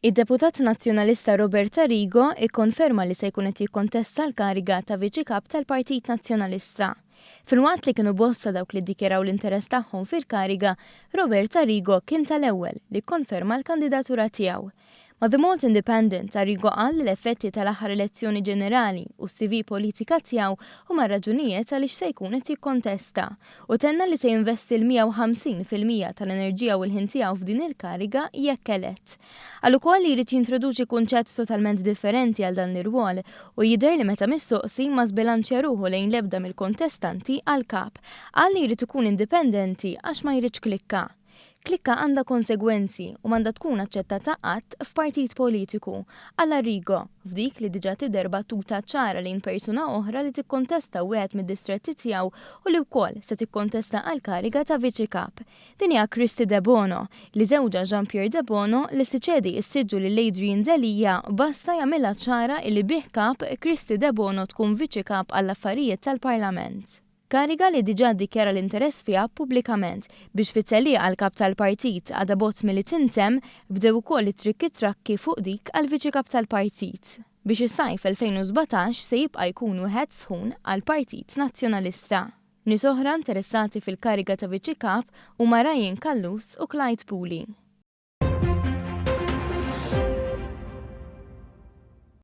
Id-Deputat Nazzjonalista Robert Arrigo ikkonferma li se jkun qed jikkontesta l-kariga ta' Viċi Kap tal-Partit Nazzjonalista. Filwaqt li kienu bosta dawk li ddikjaraw l-interess tagħhom fil-kariga, Robert Arrigo kien tal-ewwel li kkonferma l-kandidatura tiegħu. Ma' The Malt Independent, Arrigo qal li l-effetti tal-aħħar elezzjoni ġenerali u s-CV politika tiegħu huma raġunijiet għaliex se jkun qed jikkontesta u tenna li se jinvesti l-150% tal-enerġija u l-ħin tiegħu f'din il-kariga jekk elett. Għal ukoll li jrid jintroduċi kunċett totalment differenti għal dan l-irwol u jidher li meta mistoqsi ma żbilanċja ruħu lejn l-ebda mill-kontestanti għal kap. Qal li jrid ikun indipendenti għax ma jridx klikka. Klikka għandha konsegwenzi u m'għandha tkun aċċettata qatt f'partit politiku. Għal Arrigo, f'dik li diġà tidher battuta ċara lejn persuna oħra li tikkontesta wieħed mid-distretti tiegħu u li wkoll se tikkontesta għal kariga ta' Viċi Kap. Din hija Christy De Bono, li żewġa Jean-Pierre De Bono li stiċedi s-siġġu lil Adrian Delija basta jagħmilha ċara li bih kap Christy De Bono tkun Viċi Kap għall-affarijiet tal-Parlament. Kariga li diġà ddikjara l-interess fiha pubblikament biex fit-tellieq għal kap tal-partit għadha bogħod milli tintemm bdew ukoll it-trakki fuq dik għal Viċi Kap tal-partit. Biex is-sajf 2017 se jibqa' jkun wieħed sħun għal Partit Nazzjonalista. Nies oħra interessati fil-kariga ta' Viċi Kap huma Ryan Kallus u Clyde Pooley.